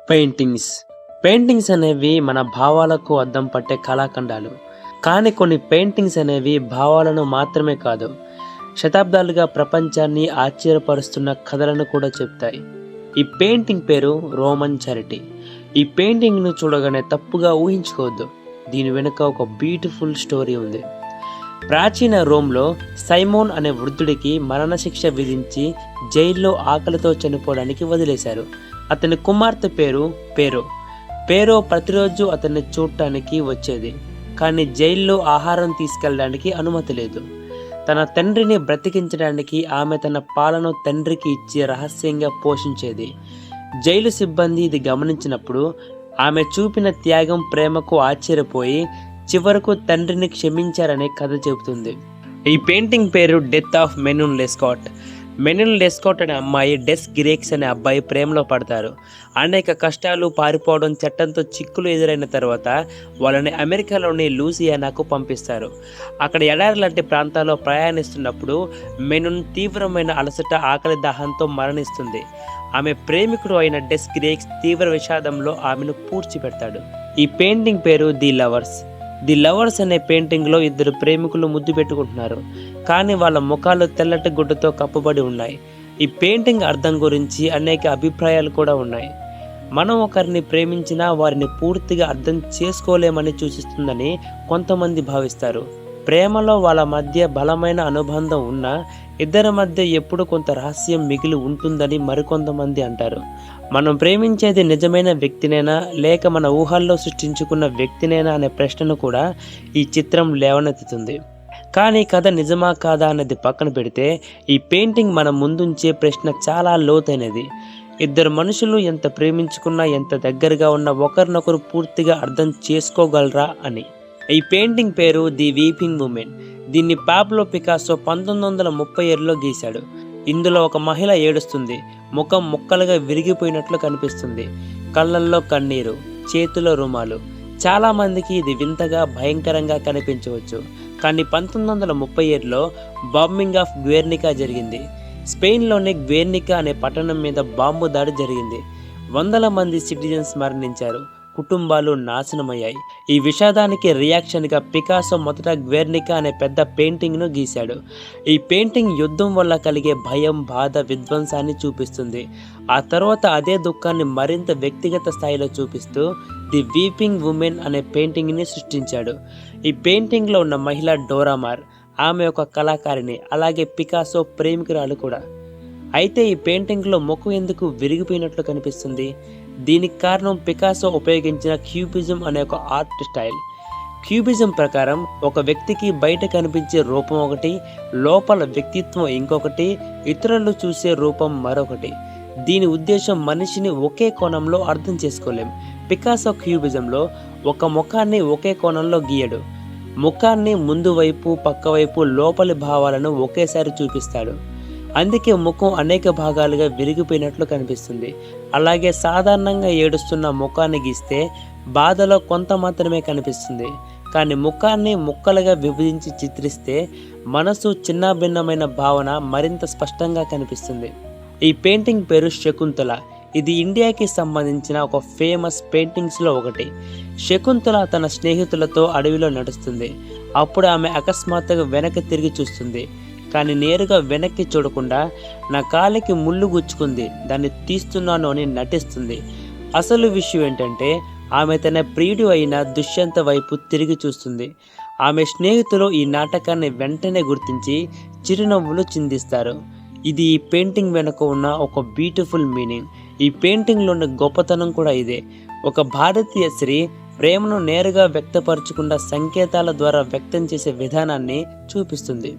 Paintings అనేవి మన భావాలకు అద్దం పట్టే కళాఖండాలు. కానీ కొన్ని పెయింటింగ్స్ అనేవి భావాలను మాత్రమే కాదు, శతాబ్దాలుగా ప్రపంచాన్ని ఆశ్చర్యపరుస్తున్న కథలను కూడా చెప్తాయి. ఈ పెయింటింగ్ పేరు రోమన్ చారిటీ. ఈ పెయింటింగ్ను చూడగానే తప్పుగా ఊహించుకోవద్దు. దీని వెనుక ఒక బ్యూటిఫుల్ స్టోరీ ఉంది. ప్రాచీన రోమ్లో సైమోన్ అనే వృద్ధుడికి మరణశిక్ష విధించి జైల్లో ఆకలితో చనిపోవడానికి వదిలేశారు. అతని కుమార్తె పేరు పేరో ప్రతిరోజు అతన్ని చూడటానికి వచ్చేది. కానీ జైల్లో ఆహారం తీసుకెళ్ళడానికి అనుమతి లేదు. తన తండ్రిని బ్రతికించడానికి ఆమె తన పాలను తండ్రికి ఇచ్చి రహస్యంగా పోషించేది. జైలు సిబ్బంది ఇది గమనించినప్పుడు ఆమె చూపిన త్యాగం, ప్రేమకు ఆశ్చర్యపోయి చివరకు తండ్రిని క్షమించారనే కథ చెబుతుంది. ఈ పెయింటింగ్ పేరు డెత్ ఆఫ్ మెనూన్ లెస్కాట్. మెనూన్ లెస్కాట్ అనే అమ్మాయి డెస్ గిరేక్స్ అనే అబ్బాయి ప్రేమలో పడతారు. అనేక కష్టాలు, పారిపోవడం, చట్టంతో చిక్కులు ఎదురైన తర్వాత వాళ్ళని అమెరికాలోని లూసియానాకు పంపిస్తారు. అక్కడ ఎడారి లాంటి ప్రాంతాల్లో ప్రయాణిస్తున్నప్పుడు మెనూన్ తీవ్రమైన అలసట, ఆకలి, దాహంతో మరణిస్తుంది. ఆమె ప్రేమికుడు అయిన డెస్ గిరేక్స్ తీవ్ర విషాదంలో ఆమెను పూడ్చిపెడతాడు. ఈ పెయింటింగ్ పేరు ది లవర్స్ అనే పెయింటింగ్లో ఇద్దరు ప్రేమికులు ముద్దు పెట్టుకుంటున్నారు. కానీ వాళ్ళ ముఖాలు తెల్లటి గుడ్డతో కప్పబడి ఉన్నాయి. ఈ పెయింటింగ్ అర్థం గురించి అనేక అభిప్రాయాలు కూడా ఉన్నాయి. మనం ఒకరిని ప్రేమించినా వారిని పూర్తిగా అర్థం చేసుకోలేమని సూచిస్తుందని కొంతమంది భావిస్తారు. ప్రేమలో వాళ్ళ మధ్య బలమైన అనుబంధం ఉన్నా ఇద్దరి మధ్య ఎప్పుడు కొంత రహస్యం మిగిలి ఉంటుందని మరికొంతమంది అంటారు. మనం ప్రేమించేది నిజమైన వ్యక్తినేనా లేక మన ఊహల్లో సృష్టించుకున్న వ్యక్తినేనా అనే ప్రశ్నను కూడా ఈ చిత్రం లేవనెత్తుతుంది. కానీ కథ నిజమా కాదా అన్నది పక్కన పెడితే ఈ పెయింటింగ్ మన ముందుంచే ప్రశ్న చాలా లోతైనది. ఇద్దరు మనుషులు ఎంత ప్రేమించుకున్నా, ఎంత దగ్గరగా ఉన్నా ఒకరినొకరు పూర్తిగా అర్థం చేసుకోగలరా అని. ఈ పెయింటింగ్ పేరు ది వీపింగ్ ఉమెన్. దీన్ని పాబ్లో పికాసో 1937లో గీశాడు. ఇందులో ఒక మహిళ ఏడుస్తుంది. ముఖం ముక్కలుగా విరిగిపోయినట్లు కనిపిస్తుంది. కళ్ళల్లో కన్నీరు, చేతిలో రుమాలు. చాలా మందికి ఇది వింతగా, భయంకరంగా కనిపించవచ్చు. కానీ 1937లో బాంబింగ్ ఆఫ్ గ్వెర్నికా జరిగింది. స్పెయిన్లోని గ్వెర్నికా అనే పట్టణం మీద బాంబు దాడి జరిగింది. వందల మంది సిటిజన్స్ మరణించారు. కుటుంబాలు నాశనమయ్యాయి. ఈ విషాదానికి రియాక్షన్గా పికాసో మొదట గ్వెర్నికా అనే పెద్ద పెయింటింగ్ను గీశాడు. ఈ పెయింటింగ్ యుద్ధం వల్ల కలిగే భయం, బాధ, విధ్వంసాన్ని చూపిస్తుంది. ఆ తర్వాత అదే దుఃఖాన్ని మరింత వ్యక్తిగత స్థాయిలో చూపిస్తూ ది వీపింగ్ ఉమెన్ అనే పెయింటింగ్ని సృష్టించాడు. ఈ పెయింటింగ్లో ఉన్న మహిళ డోరా maar. ఆమె ఒక కళాకారిణి, అలాగే పికాసో ప్రేమికురాలు కూడా. అయితే ఈ పెయింటింగ్లో ముఖం ఎందుకు విరిగిపోయినట్లు కనిపిస్తుంది? దీనికి కారణం పికాసో ఉపయోగించిన క్యూబిజం అనే ఒక ఆర్ట్ స్టైల్. క్యూబిజం ప్రకారం ఒక వ్యక్తికి బయట కనిపించే రూపం ఒకటి, లోపల వ్యక్తిత్వం ఇంకొకటి, ఇతరులు చూసే రూపం మరొకటి. దీని ఉద్దేశం మనిషిని ఒకే కోణంలో అర్థం చేసుకోలేం. పికాసో క్యూబిజంలో ఒక ముఖాన్ని ఒకే కోణంలో గీయడు. ముఖాన్ని ముందు వైపు, పక్క వైపు, లోపలి భావాలను ఒకేసారి చూపిస్తాడు. అందుకే ముఖం అనేక భాగాలుగా విరిగిపోయినట్లు కనిపిస్తుంది. అలాగే సాధారణంగా ఏడుస్తున్న ముఖాన్ని గీస్తే బాధలో కొంత మాత్రమే కనిపిస్తుంది. కానీ ముఖాన్ని ముక్కలుగా విభజించి చిత్రిస్తే మనసు చిన్నాభిన్నమైన భావన మరింత స్పష్టంగా కనిపిస్తుంది. ఈ పెయింటింగ్ పేరు శకుంతల. ఇది ఇండియాకి సంబంధించిన ఒక ఫేమస్ పెయింటింగ్స్లో ఒకటి. శకుంతల తన స్నేహితులతో అడవిలో నడుస్తుంది. అప్పుడు ఆమె అకస్మాత్తుగా వెనక్కి తిరిగి చూస్తుంది. కానీ నేరుగా వెనక్కి చూడకుండా నా కాలికి ముళ్ళు గుచ్చుకుంది, దాన్ని తీస్తున్నాను అని నటిస్తుంది. అసలు విషయం ఏంటంటే ఆమె తన ప్రియుడు అయిన దుష్యంత వైపు తిరిగి చూస్తుంది. ఆమె స్నేహితులు ఈ నాటకాన్ని వెంటనే గుర్తించి చిరునవ్వులు చిందిస్తారు. ఇది ఈ పెయింటింగ్ వెనుక ఉన్న ఒక బ్యూటిఫుల్ మీనింగ్. ఈ పెయింటింగ్లో ఉన్న గొప్పతనం కూడా ఇదే. ఒక భారతీయ స్త్రీ ప్రేమను నేరుగా వ్యక్తపరచకుండా సంకేతాల ద్వారా వ్యక్తం చేసే విధానాన్ని చూపిస్తుంది.